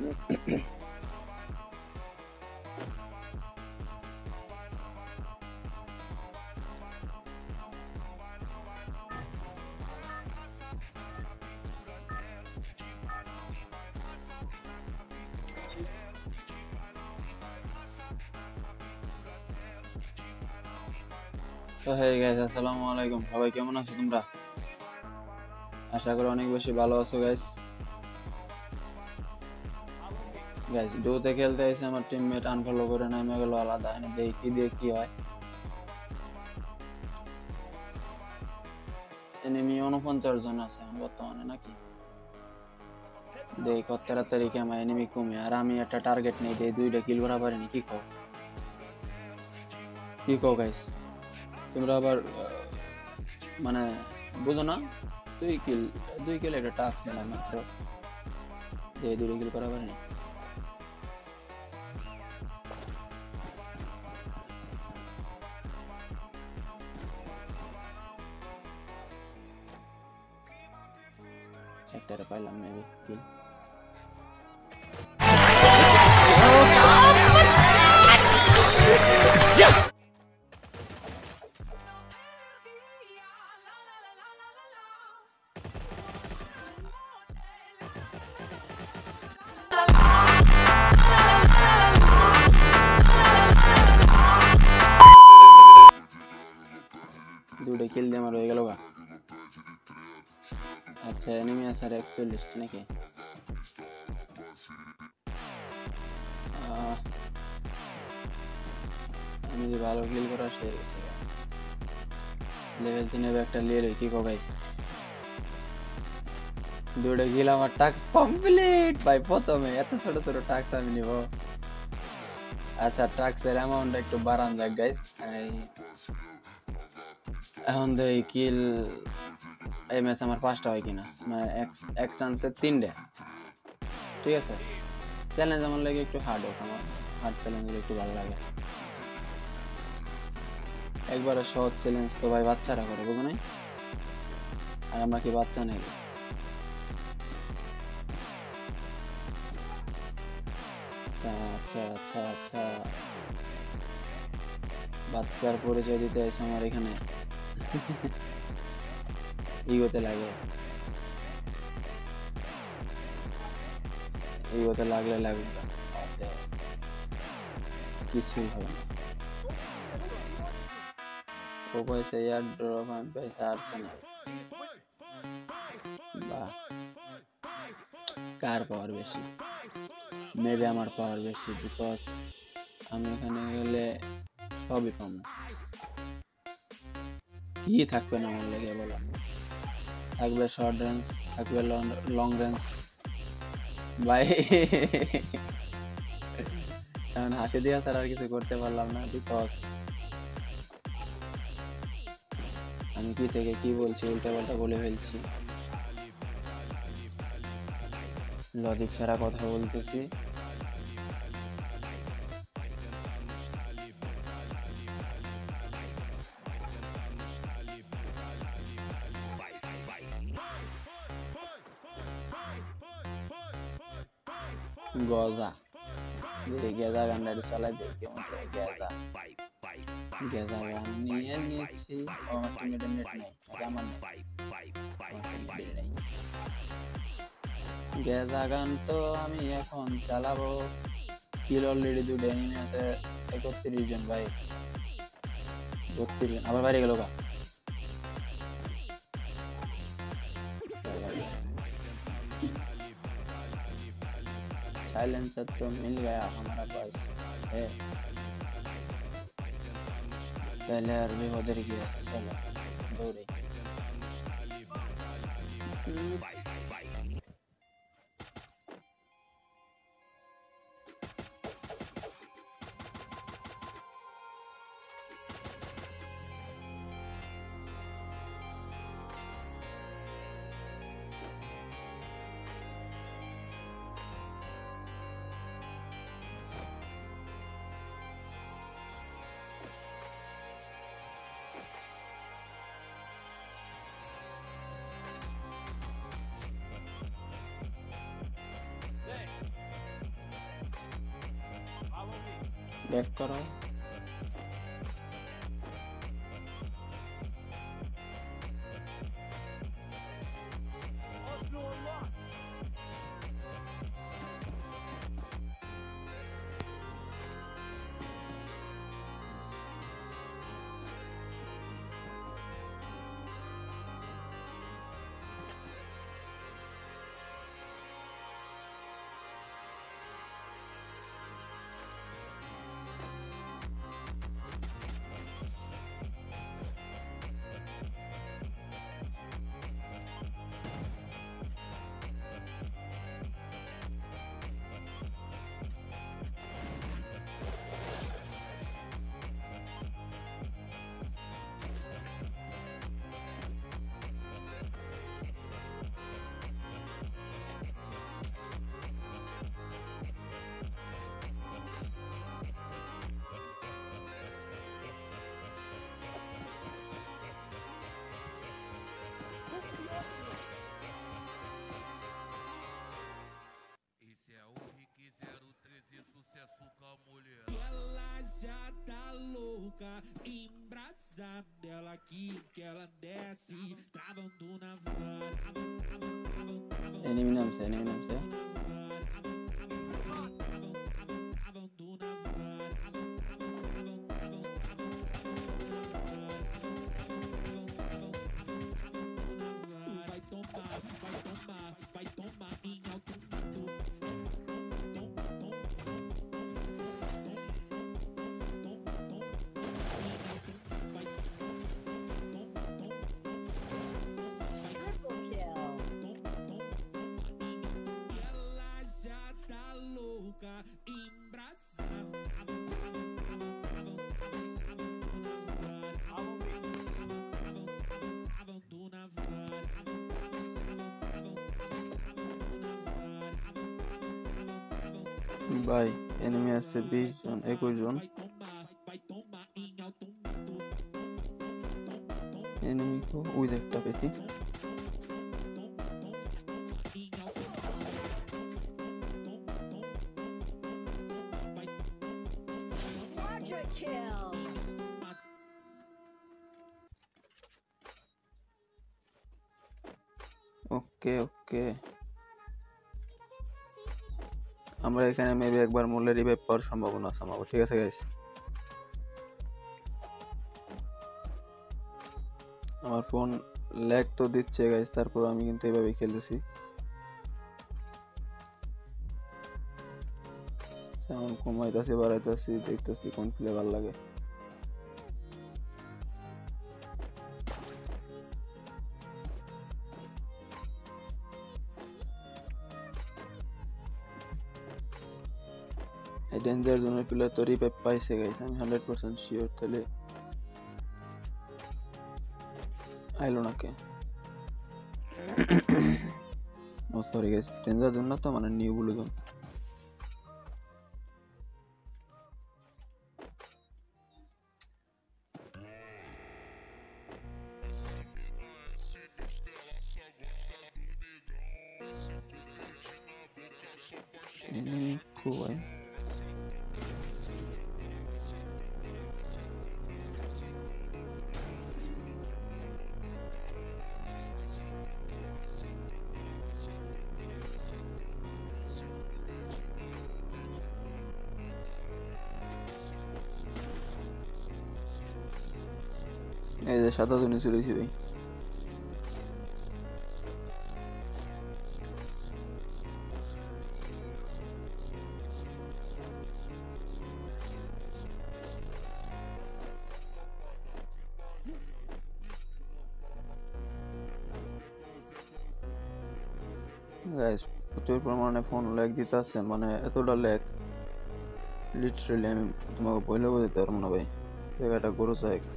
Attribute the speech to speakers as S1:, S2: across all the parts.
S1: তো hey guys, আসসালামু আলাইকুম। সবাই কেমন আছো তোমরা? আশা করি অনেক বেশি ভালো আছো গাইস। ডুতে খেলতে এসে আমার টিমমেট আনফলো করে নেমে গেল আলাদা। দেখি দিয়ে কি হয়। এনিমি 49 জন আছে বর্তমানে নাকি? দেখ কত তাড়াতাড়ি কেমন এনিমি কমে, আর আমি একটা টার্গেট নেই দিয়ে 2টা কিল করা পারিনি। কি কও গাইস? তোমরা আবার মানে বুঝো না? 2 কিল একটা টাস্ক দিলাম মাত্র, দিয়ে 2টা কিল করা পারিনি। একটা পাইলাম মেবি কিল। দুটো কিল দিয়ে আমার হয়ে গেল গা। আচ্ছা, এনিমি আছে আর 41 নাকি? আমি যে ভালো কিল করা সে গেছে। লেভেল 3 একটা লিয়ে লই, কি কো গাইস? 2টা কিল, আমার টাস্ক কমপ্লিট ভাই। প্রথমে এত ছোট ছোট টাস্ক আমি নিব? আচ্ছা, টাস্কের অ্যামাউন্ট একটু বাড়ান যাক গাইস। এখন দেই কিল এই ম্যাচ আমার 5টা হয় কিনা, মানে এক চান্সে 3টে। ঠিক আছে, চ্যালেঞ্জ আমার লাগে একটু হার্ড হোক। আমার হার্ড চ্যালেঞ্জগুলো একটু ভালো লাগে। একবারে সহজ চ্যালেঞ্জ তো ভাই বাচ্চারা করে, বুঝো নাই? আর আমরা কি বাচ্চা নাকি? আচ্ছা আচ্ছা আচ্ছা আচ্ছা, বাচ্চার পরিচয় দিতে এসে আমার এখানে ইগোতে লাগে। ইগোতে লাগলে লাগবে, কিছুই হবে না। ও পাইছে এয়ার ড্রপ, আমি পাইছে আর্সেনাল। বাহ, কার পাওয়ার বেশি? মেবি আমার পাওয়ার বেশি, বিকজ আমি এখানে গেলে সবই পাবো। কি থাকবে না আমার লেগে বলো? থাকবে শর্ট রেঞ্জ, থাকবে লং রেঞ্জ ভাই। এখন হাসি দিয়া ছাড়া আর কিছু করতে পারলাম না, বিকজ আমি কি থেকে কি বলছি, উল্টা পাল্টা বলে ফেলছি। লজিক ছাড়া কথা বলতেছি। গজা গেজা গানটা একটু চালাই দিই, কেমন করে গেজা গেজা গান নিয়ে নিচ্ছি। আমার টিমের নেট নেই, আমার নেই। গেজা গান তো আমি এখন চালাবো। কিল অলরেডি 2টা এনিমি আছে, 31 জন ভাই। 32 জন আবার বাইরে গেল গা। साइलेंसर तो मिल गया हमारा पास है। पहले अरबी उधर गया, चलो दौड़े। ব্যাক করো।
S2: Esse é o Rick 013, sucesso com a mulher. Ela já tá louca, embraçada. Ela aqui que ela desce, travando na vara.
S1: Enemy নামছে।
S2: Vai tomar em alto mundo. Ela já tá louca, embraçada.
S1: ভাই enemy আছে 20 জন 21 জন। Enemy কো ওই যে একটা পেছি। ওকে আমরা এখানে maybe একবার মূল্যে রিভাইভ পাওয়ার সম্ভাবনা আছে আমার। ঠিক আছে গাইস, আমার ফোন ল্যাগ তো দিচ্ছে গাইস, তারপর আমি কিন্তু এভাবে খেলতেছি। সাউন্ড কমাইতেছি বাড়াইতেছি, দেখতেছি কোন প্লে ভালো লাগে। এই ডেঞ্জার জোনের প্লেয়ার তো রিভাইভ পাইছে গাইস, আমি 100% শিওর। তাহলে আইলো না কে? ও সরি গাইস, ডেঞ্জার জোন না তো, মানে new blue zone. Enemy cool. এই যে সাদা জন্য চলেছি ভাই। গাইস প্রচুর পরিমাণে ফোন ল্যাগ দিতেছে, মানে এতটা ল্যাগ লিটারালি আমি তোমাকে বলে বোঝাতে পারবো না ভাই। জায়গাটা গোরোসা এক্স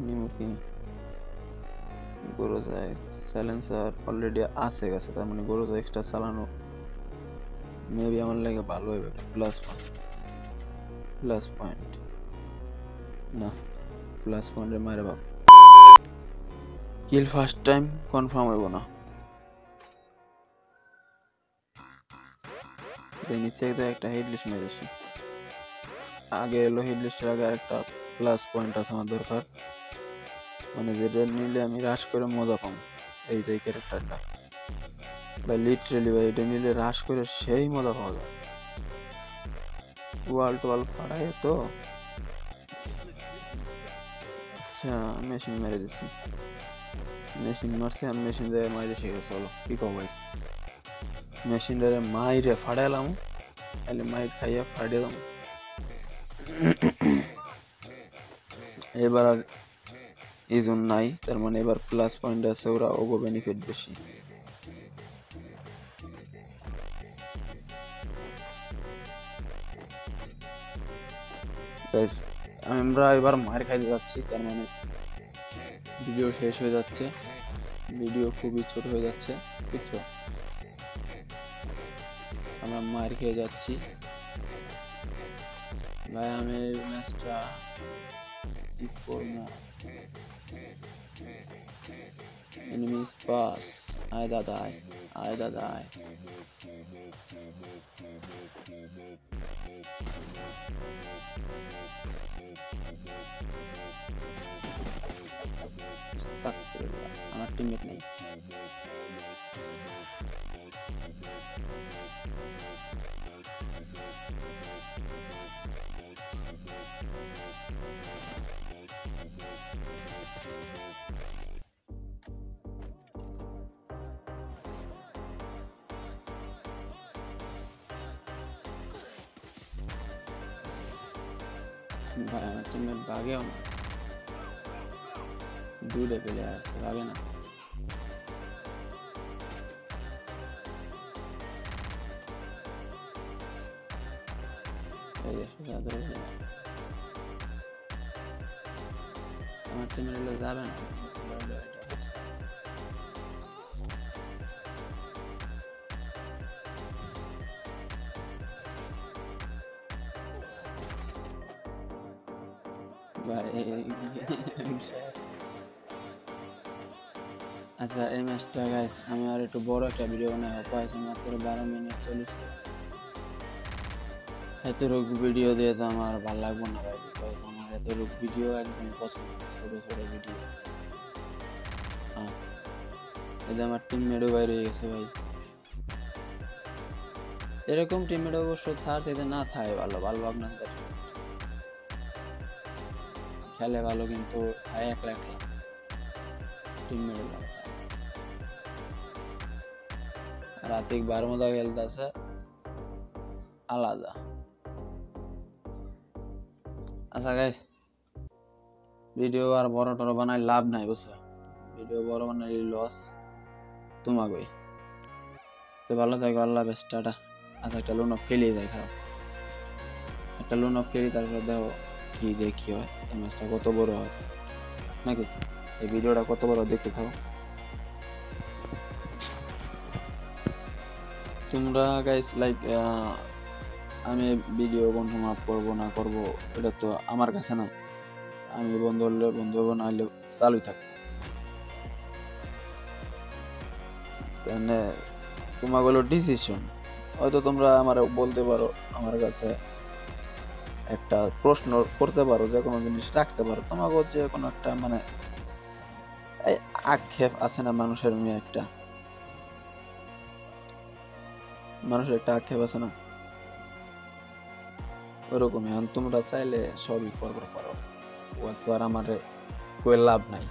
S1: নিমুকি গোরোসা এক্স সাইলেন্সার অলরেডি আছে কাছে, তার মানে গোরোসা এক্সটা চালানো মেবি আমার লাগে ভালো হবে। প্লাস পয়েন্ট না, প্লাস পয়েন্টের মারে বাপ কিল ফার্স্ট টাইম কনফার্ম হইব না। নিচে তো একটা হেড লিস্ট মেরেছি, আগে এলো হেড লিস্টের আগে একটা প্লাস পয়েন্ট আছে আমার দরকার, মানে যেটা নিলে আমি রাশ করে মজা পাবো। এই যে ক্যারেক্টারটা ভাই লিটারেলি ভাই এটা নিলে রাশ করে সেই মজা পাওয়া যায়। ওয়াল টোয়াল ফাড়ায় তো। আচ্ছা মেশিন মেরে দিচ্ছি, মেশিন মারছে আর মেশিন দিয়ে মাইরে শিখে চলো কি কো ভাই, মেশিন ধরে মাইরে ফাড়াইলাম, তাহলে মাইর খাইয়া ফাড়িয়ে দাম। এবার আর ইজুন নাই, তার মানে এবার প্লাস পয়েন্ট আছে, ওরা ওগো বেনিফিট বেশি। আমরা এবার মার খাইতে যাচ্ছি, তার মানে ভিডিও শেষ হয়ে যাচ্ছে, ভিডিও খুবই ছোট হয়ে যাচ্ছে, বুঝছো? আমরা মার খেয়ে যাচ্ছি ভাই। আমি ম্যাচটা কি করবো, এনিমিস পাস, আয় দাদা আয়, আয় দাদা আয়। আমার টিমমেট নেই, ভাই আমার টিমমেট ভাগেও না, দুইটা প্লেয়ার আছে ভাগে না। আমার টিমের হলে যাবে না, আচ্ছা এই ম্যাচটা গাইস আমি আর একটু বড় একটা ভিডিও বানাই, পাইছি মাত্র 12 মিনিট চলেছে। এতটুকু ভিডিও দিয়ে তো আমার ভালো লাগবে না ভাই, বিকজ আমার এতটুকু ভিডিও একদম পছন্দ, ছোট ছোট ভিডিও। হ্যাঁ এতে আমার টিমমেটও বাইরে হয়ে গেছে ভাই, এরকম টিমমেট অবশ্য থার সেটা না থাকে ভালো, ভালো ভাব না খেলে ভালো, কিন্তু থাকে একলা একলা টিমমেট ভালো থাকে। রাতিক বারমুদা খেলতেছে আলাদা। আচ্ছা গাইস ভিডিও আর বড় টড় বানাই লাভ নাই, বুঝছো? ভিডিও বড় বানাই লস তোমাকে। তো ভালো থাকো, আল্লাহ হাফেজ, টাটা। আচ্ছা একটা লোন অফ খেলিয়ে যায়, খারাপ একটা লোন অফ খেলি, তারপরে দেখো কি দেখি হয়, এই ম্যাচটা কত বড় হয় নাকি, এই ভিডিওটা কত বড় দেখতে থাকো তোমরা গাইস। লাইক আমি ভিডিও কনফার্ম আপ করবো না করবো এটা তো আমার কাছে না, আমি বন্ধু হলে বন্ধু হবো, না হলে চালুই থাকবো। তাহলে তোমার হলো ডিসিশন, হয়তো তোমরা আমার বলতে পারো, আমার কাছে একটা প্রশ্ন করতে পারো, যে কোনো জিনিস রাখতে পারো, তোমাকে যে কোনো একটা মানে এই আক্ষেপ আছে না মানুষের, মেয়ে একটা মানুষের একটা আক্ষেপ আছে না, ওরকমই। এখন তোমরা চাইলে সবই করতে পারো, ও তো আর আমার কই লাভ নাই।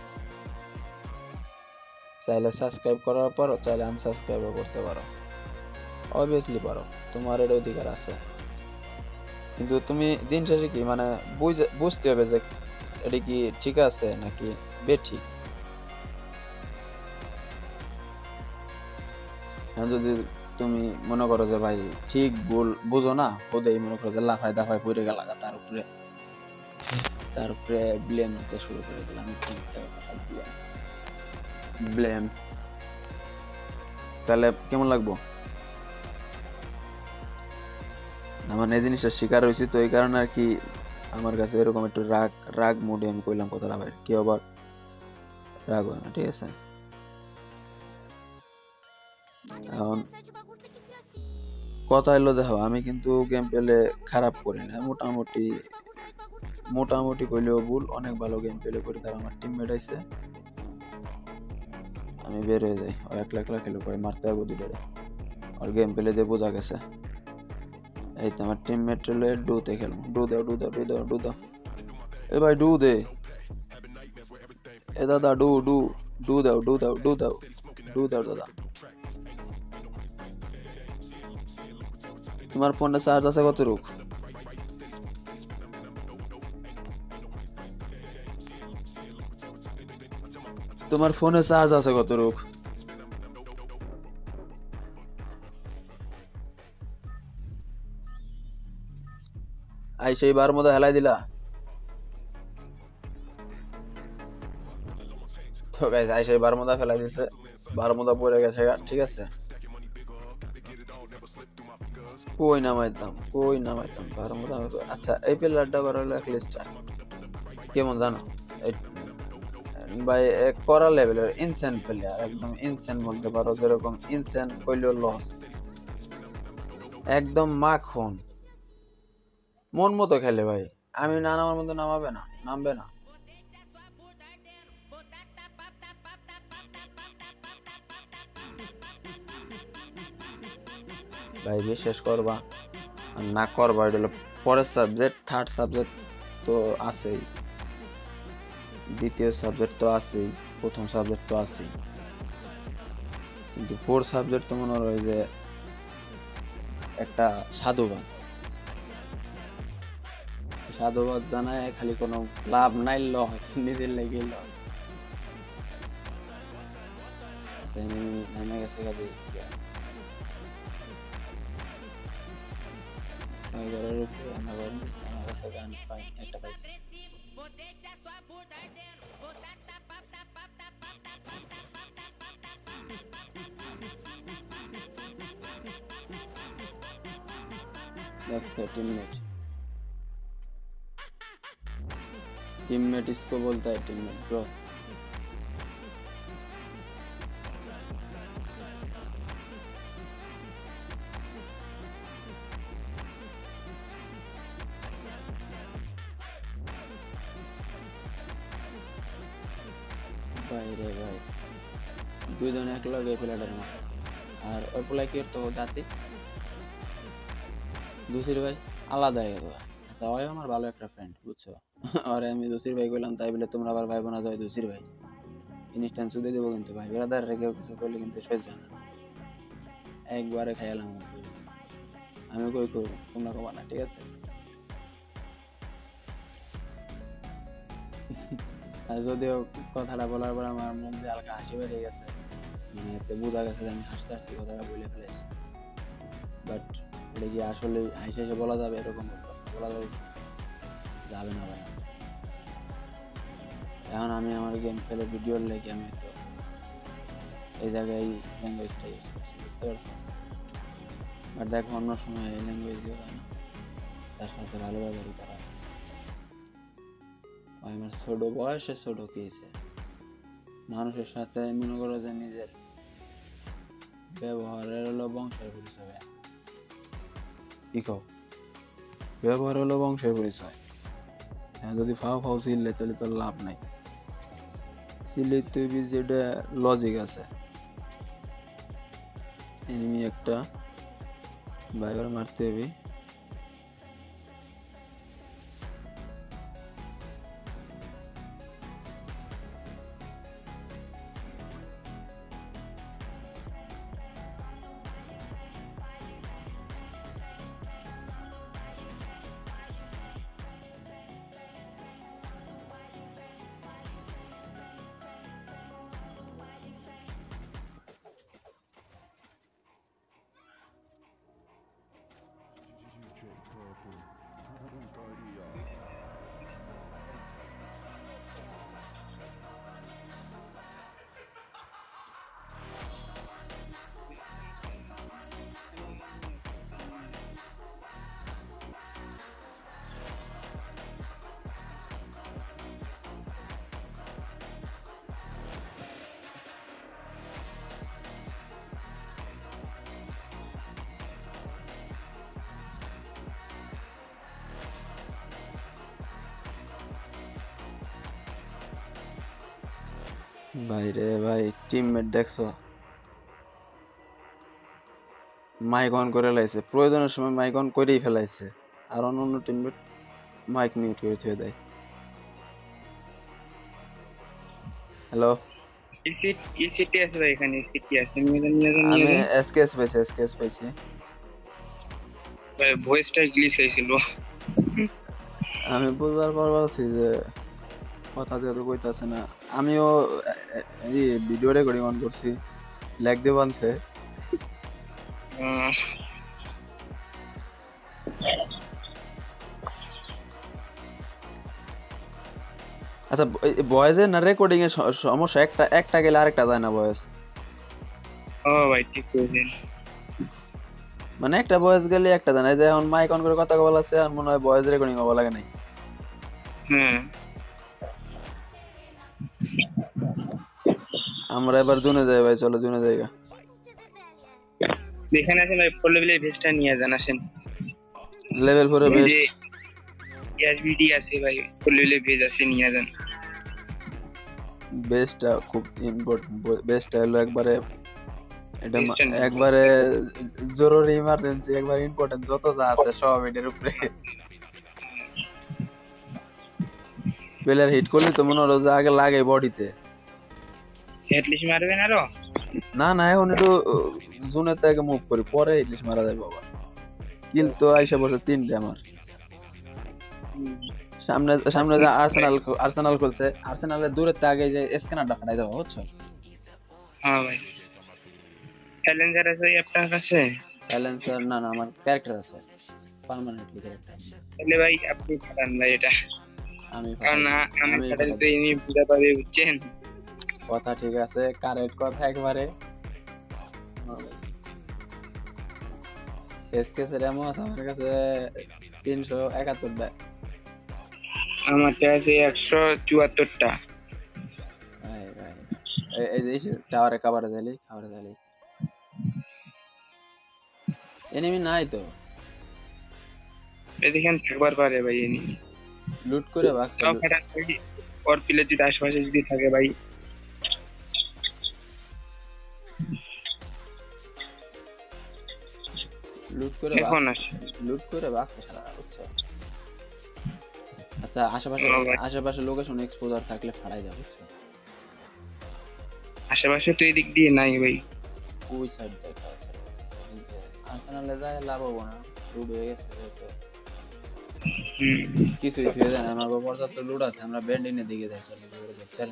S1: চাইলে সাবস্ক্রাইব করার পারো, চাইলে আনসাবস্ক্রাইব করতে পারো, অবভিয়াসলি পারো, তোমার এর অধিকার আছে। কিন্তু তুমি দিন শেষে কি মানে বুঝতে হবে যে এটা কি ঠিক আছে নাকি বেঠিক। যদি তুমি মনে করো যে ভাই ঠিক ভুল বুঝো না, ওদেরই মনে করো যে লাফায় দাফায় পড়ে গেল, তার উপরে ব্লেম দিতে শুরু করে দিলাম, ব্লেম, তাহলে কেমন লাগবো? আমার এই জিনিসটা শিকার হয়েছি, তো এই কারণে আর কি আমার কাছে এরকম একটু রাগ রাগ মুডে আমি কইলাম কথাটা, ভাই কেউ আবার রাগ হয় না, ঠিক আছে? এখন কথা এলো দেখো, আমি কিন্তু গেম প্লে খারাপ করি না, মোটামুটি মোটামুটি কইলেও ভুল, অনেক ভালো গেম প্লে করি। তার আমার টিমমেট আইছে, আমি বের হয়ে যাই, ও একলা একলা খেলে কয় মারতে পারবো দুটারে, আর গেম প্লে দিয়ে বোঝা গেছে। এই তো আমার টিমমেট হলে ডুতে খেলবো, ডু দাও ডু দাও ডু দাও ডু দাও, এ ভাই ডু দে, এ দাদা ডু ডু ডু দাও ডু দাও ডু দাও ডু দাও দাদা। তোমার ফোনে চার্জ আছে কত রুক? তোমার ফোনে চার্জ আছে কত রুক? আই সেই বার মধ্যে হেলাই দিলা তো গাইস, আই সেই বার মধ্যে ফেলাই দিছে, বার মধ্যে পড়ে গেছে, ঠিক আছে। কই নামাইতাম বার মধ্যে। আচ্ছা এই প্লেয়ারটা বার হলো এক লিস্ট কেমন জানো? ভাই করা লেভেলের ইনসেন প্লেয়ার, একদম ইনসেন বলতে পারো, যেরকম ইনসেন কইলেও লস, একদম মাখন, মন মতো খেলে ভাই। আমি না নামার মতো নামাবে না, নামবে না ভাই। বিশ্বাস করবা আর না করবা, এটা হলো পরের সাবজেক্ট, থার্ড সাবজেক্ট তো আছেই, দ্বিতীয় সাবজেক্ট তো আছেই, প্রথম সাবজেক্ট তো আছেই, কিন্তু ফোর সাবজেক্ট তো মনে হয় যে একটা সাধুবাদ, সাধুবাদ জানায় খালি কোনো লাভ নাই, লস, নিজের লেগে লস। নেমে গেছে গাড়ি, ঘরের উপরে আমার ঘর নিচে, আমার কাছে গান পাই একটা পাইছি। देखो टीममेट इसको बोलता है टीममेट ब्रो। भाई रे भाई দুইজন এক লগে প্লেয়ারের মাথা, আর ওই প্লেয়ার কি তো জাতি দুসির ভাই আলাদা হয়ে গেল। আচ্ছা ওই আমার ভালো একটা ফ্রেন্ড, বুঝছো, আর আমি দুসির ভাই কইলাম, তাই বলে তোমরা আবার ভাই বোনা যায় দুসির ভাই, ইনস্ট্যান্ট সুদে দেবো কিন্তু ভাই, ব্রাদার রেখেও কিছু করলে কিন্তু সহ্য না, একবারে খাইলাম। আমি কই করবো, তোমরা কবা না, ঠিক আছে। আর যদিও কথাটা বলার পর আমার মুখ দিয়ে হালকা হাসি বেরিয়ে গেছে, মানে এতে বোঝা গেছে যে আমি হাসতে হাসতে কথাটা বলে ফেলেছি, বাট এটা কি আসলে হাসি হেসে বলা যাবে? এরকম বলা যাবে না ভাই। এখন আমি আমার গেম খেলে ভিডিওর লেগে আমি তো এই জায়গায় ল্যাঙ্গুয়েজটা ইউজ করছি, বুঝতে পারছো। বাট দেখো অন্য সময় এই ল্যাঙ্গুয়েজ দিয়ে যায় না, তার সাথে ভালো ব্যবহারই করা। আমার ছোট বয়সে ছোট কেছে মানুষের সাথে মনে করো যে নিজের ব্যবহারের হলো বংশের পরিচয়, কি কও? ব্যবহার হলো বংশের পরিচয়। হ্যাঁ, যদি ফাও ফাও চিল্লে তাহলে তো লাভ নাই, চিল্লে তুই যেটা লজিক আছে। এনিমি একটা বাইবার মারতে হবে, ভাই রে ভাই, টিমমেট দেখছো মাইক অন করে লাইছে, প্রয়োজনের সময় মাইক অন করেই ফেলাইছে, আর অন্য টিমমেট মাইক মিউট করে থুয়ে দেয়। হ্যালো,
S3: ইনসিটি আছে ভাই, এখানে সিটি আছে, নিয়ে
S1: আমি
S3: যান।
S1: এসকেএস পাইছি।
S3: ভাই ভয়েসটা গ্লিচ হয়েছিল।
S1: আমি বুঝবার পর বলছি যে কথা যেহেতু কইতাছে না, আমিও এই ভিডিও রেকর্ডিং অন করছি, ল্যাগ দিয়ে বানছে। আচ্ছা, ভয়েসের না রেকর্ডিং এর সমস্যা, একটা গেলে আরেকটা যায় না ভয়েস।
S3: ও ভাই ঠিক কইছেন।
S1: মানে একটা ভয়েস গেলে একটা যায় না, এই যে এখন মাইক অন করে কথা বলা আছে, আর মনে হয় ভয়েস রেকর্ডিং হওয়া লাগে নাই।
S3: হ্যাঁ
S1: আমরা এবার জুনে যাই ভাই, চলো জুনে যাইগা।
S3: এখানে আছে ভাই, পল্লবীলের ভেস্টটা নিয়ে যান, আসেন।
S1: লেভেল 4 এ বেস্ট
S3: এসবিডি আছে ভাই, পল্লবীলের ভেজ আছে, নিয়ে যান।
S1: বেস্টটা খুব ইম্পর্টেন্ট, বেস্টটা হলো একবারে, এটা
S3: Best টা
S1: একবারে জরুরি ইমার্জেন্সি, একবার ইম্পর্টেন্ট, যত যা আছে সব এটার উপরে। প্লেয়ার হিট করলে তো মনে হলো যে আগে লাগে বডিতে।
S3: হেডলিস্ট মারবেন আরো?
S1: না না, এখন একটু জুনের থেকে মুভ করি, পরে হিটলিশ মারা যায় বাবা। কিল তো আইসা বসে 3টে আমার সামনে। সামনে যে আর্সেনাল খুলছে, আর্সেনালের দূরের থেকে আগে যে স্ক্যানারটা ফাটাই দেবো, বুঝছো?
S3: হ্যাঁ ভাই, চ্যালেঞ্জার আছে ভাই আপনার কাছে?
S1: সাইলেন্সার না না, আমার ক্যারেক্টার আছে, পার্মানেন্টলি ক্যারেক্টার।
S3: তাহলে ভাই আপনি ফাটান ভাই এটা,
S1: আমি
S3: কারণ আমি
S1: আমি
S3: ফাটালে তো ইনি বুঝা পাবে, বুঝছেন?
S1: কথা ঠিক আছে, কারেক্ট কথা একবারে। এসকেসের এমন আছে আমার কাছে 371টা।
S3: আমার কাছে 174টা।
S1: ভাই ভাই, এই যে টাওয়ারে খাবারে যাইলি, এনিমি নাই তো,
S3: এদিকে থাকবার পারে ভাই ইনি,
S1: লুট করে ভাগছে।
S3: সব ফাটান ভাই, ওর প্লেয়ার যদি আশেপাশে যদি থাকে ভাই।
S1: লুট করে ভাগছে সারা, বুঝছো? আচ্ছা, আশেপাশে লোকেশন এক্সপোজার থাকলে ফাড়াই যাবে, বুঝছো?
S3: আশেপাশে তো এদিক দিয়ে নাই ভাই।
S1: ওই সাইড দেখা আছে, আর্সেনালে যায় লাভ হবো না, লুট হয়ে গেছে তো কিছুই থুয়ে যায় না। আমার পর্যাপ্ত লুট আছে, আমরা ব্যান্ডিনের দিকে যাই, চলো দেখতে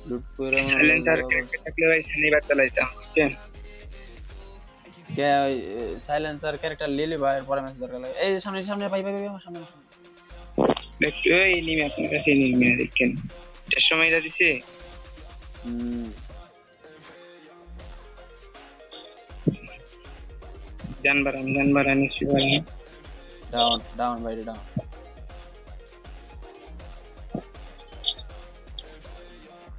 S1: লুট করে
S3: সাইলেন্সার থাকলে ভাই শনিবার চালাইতাম, বুঝছেন?
S1: কে ওই সাইলেন্সার ক্যারেক্টার লিলি ভাই, এর পরে মেসেজ দরকার লাগে। এই সামনে ভাই আমার সামনে।
S3: দেখো এই নিমি আপনার কাছে নিমি, দেখেন এটার সময়টা দিছে। জানবার নিশ্চয়
S1: ডাউন ভাই, ডাউন।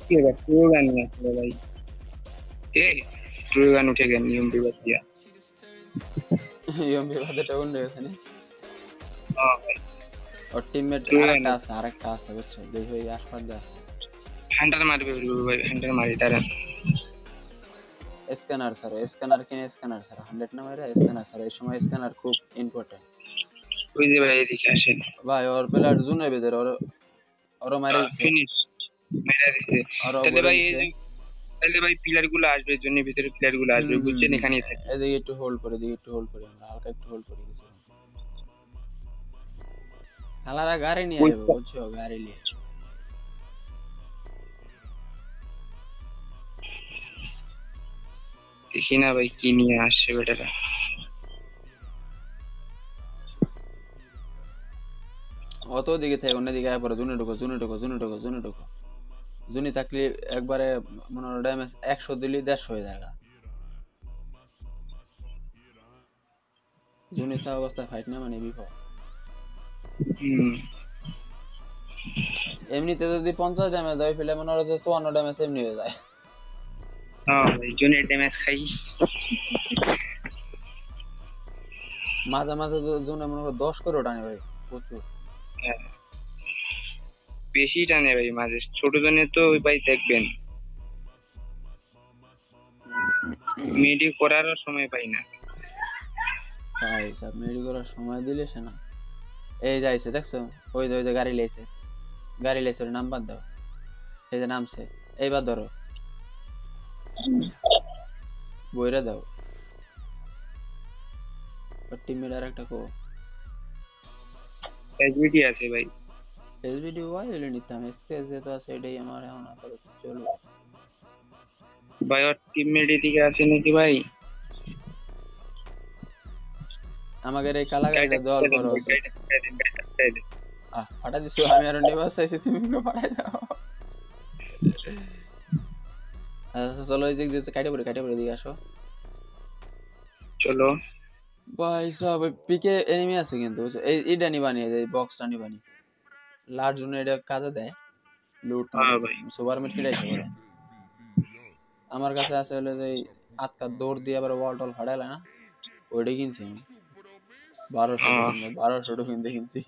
S3: কি ব্যাপার, ট্রু গান আসলে ভাই, ট্রু গান উঠে গেল নিয়ম বিবাদ দিয়া।
S1: ইয়ম বিবাদটা উন্ড গেছে নি।
S3: হ্যাঁ ভাই,
S1: ওর টিমমেট আরেকটা আছে, বুঝছো? দেখো এই আশপাশ দা
S3: হান্টার মারবে ভাই, হান্টার মারি তারা।
S1: স্ক্যানার স্যার, স্ক্যানার 100 না মাইরা স্ক্যানার স্যার, এই সময় স্ক্যানার খুব ইম্পর্টেন্ট।
S3: ওই যে ভাই এদিকে আসেন
S1: ভাই, ওর প্লেয়ার জুনে বেদের ওর মারা দিছে,
S3: মেরা দিছে। তাহলে ভাই পিলার গুলো আসবে, জন্য ভিতরে পিলার গুলো আসবে, বুঝছেন? এখানেই থাকে।
S1: এদিকে একটু হোল্ড করে, আমরা হালকা একটু হোল্ড করে কিছু। হালারা গাড়ি নিয়ে আসবে, বুঝছো? গাড়ি নিয়ে
S3: দেখি না ভাই কি নিয়ে আসছে বেটারা।
S1: অত দিকে থেকে অন্যদিকে আয় পরে জুনে ঢুকো। জুনি থাকলে একবারে মনে হয় ড্যামেজ 100 দিলি 150 হয়ে যায়। জুনি থাকা অবস্থায় ফাইট না মানে বিপদ। এমনিতে যদি 50 ড্যামেজ হয়, ফেলে মনে হয় 54 ড্যামেজ এমনি হয়ে যায়।
S3: হ্যাঁ ভাই, জুনির ড্যামেজ খাই।
S1: মাঝে মাঝে জুনে মনে হয় 10 করে টানে ভাই, প্রচুর।
S3: বেশি টানে ভাই মাঝে, ছোট জনের তো ভাই দেখবেন মেডি করার সময় পাই না
S1: ভাই সব মেডি করার সময় দিলে সে না। এই যাইছে দেখছো, ওই যে গাড়ি লেছে, নাম্বার দাও। এই যে নামছে, এইবার ধরো, বইরা দাও। টিমের আর একটা কো
S3: এসবিডি আছে ভাই,
S1: এসবিডি ওয়াই হলে নিতাম, এসকেএস যেটা আছে এটাই আমার এখন আপাতত চলো।
S3: ভাই ওর টিমমেট এদিকে আছে নাকি ভাই?
S1: আমাকে এই কালাগাড়িটা দল করো। ফাটা দিছো, আমি আর নেবার চাইছি, তুমি ফাটাই দাও। আচ্ছা চলো, এই দিক দিয়ে কাটে পড়ে দিকে আসো।
S3: চলো
S1: ভাই সব পিকে এনিমি আছে কিন্তু, এইটা নিবানি, এই বক্সটা নিবানি, লার্জ জন্য এটা কাজে দেয় লুট। সুপার মিট কিটাইছে করে আমার কাছে আছে হলো যে আটকা দৌড় দিয়ে আবার ওয়াল টল ফাটাইলে না, ওইটাই কিনছি আমি 1200 কিনতে কিনছি।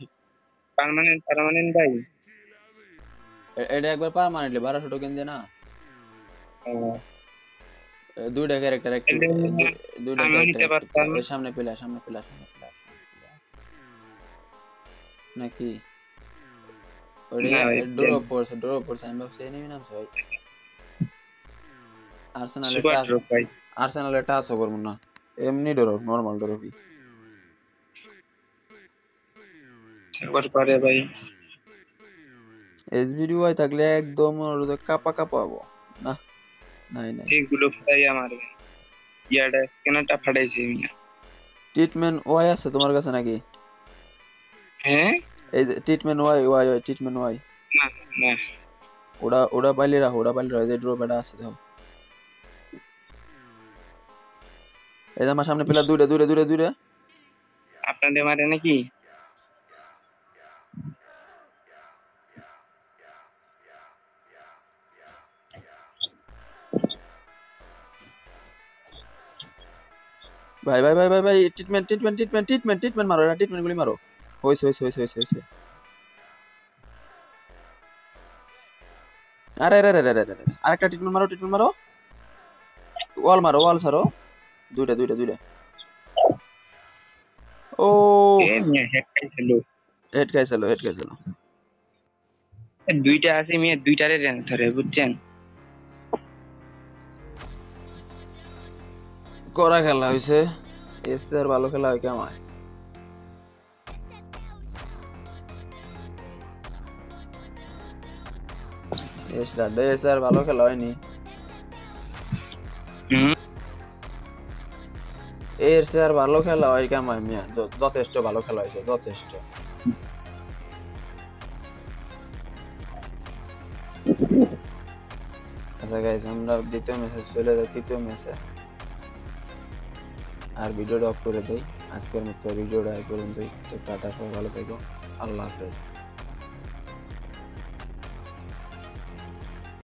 S3: পার্মানেন্ট ভাই,
S1: এটা একবার পার্মানেন্টলি 1200 কিনছে না। দুইটা ক্যারেক্টার, দুইটা ক্যারেক্টার সামনে পিলার নাকি ওইটা ড্রপ পড়ছে আমি ভাবছি এনিমি নামছে ভাই। আর্সেনালে টাচও করবো না, এমনি ড্রপ, নরমাল ড্রপই
S3: পারে ভাই।
S1: এসবিডি ওয়াই থাকলে একদম কাপা হবো না। নাই
S3: এইগুলো ফাটাই আমার ইয়াটা কেনটা ফাটাইছে মিয়া।
S1: ট্রিটমেন্ট ওয়াই আছে তোমার কাছে নাকি?
S3: হ্যাঁ
S1: এই ট্রিটমেন্ট ওয়াই
S3: না না,
S1: ওটা পাইলে রাখো, যে ড্রপ এটা আছে দেখো। এই যে আমার সামনে পিলার দূরে
S3: আপনাদের মারে নাকি?
S1: ভাই ট্রিটমেন্ট মারো, এটা ট্রিটমেন্ট গুলি মারো। হইছে আরে আরেকটা ট্রিটমেন্ট মারো, ওয়াল সারো, দুইটা ও হেড খাইছিল
S3: দুইটা আছে মিয়া, দুইটারে রেঞ্জ ধরে বুঝছেন।
S1: করা খেলা হইছে, এসে আর ভালো খেলা হয় কেমন? এসে আর ভালো খেলা হয়নি, এর সে আর ভালো খেলা হয় কেমন মিয়া? যথেষ্ট ভালো খেলা হয়েছে, যথেষ্ট। আচ্ছা গাইস, আমরা দ্বিতীয় ম্যাচে চলে যাই, তৃতীয় ম্যাচে। আর ভিডিওটা অফ করে দেই, আজকের মতো ভিডিওটা এই পর্যন্তই। টাটা, সবাই ভালো থেকো, আল্লাহ হাফেজ।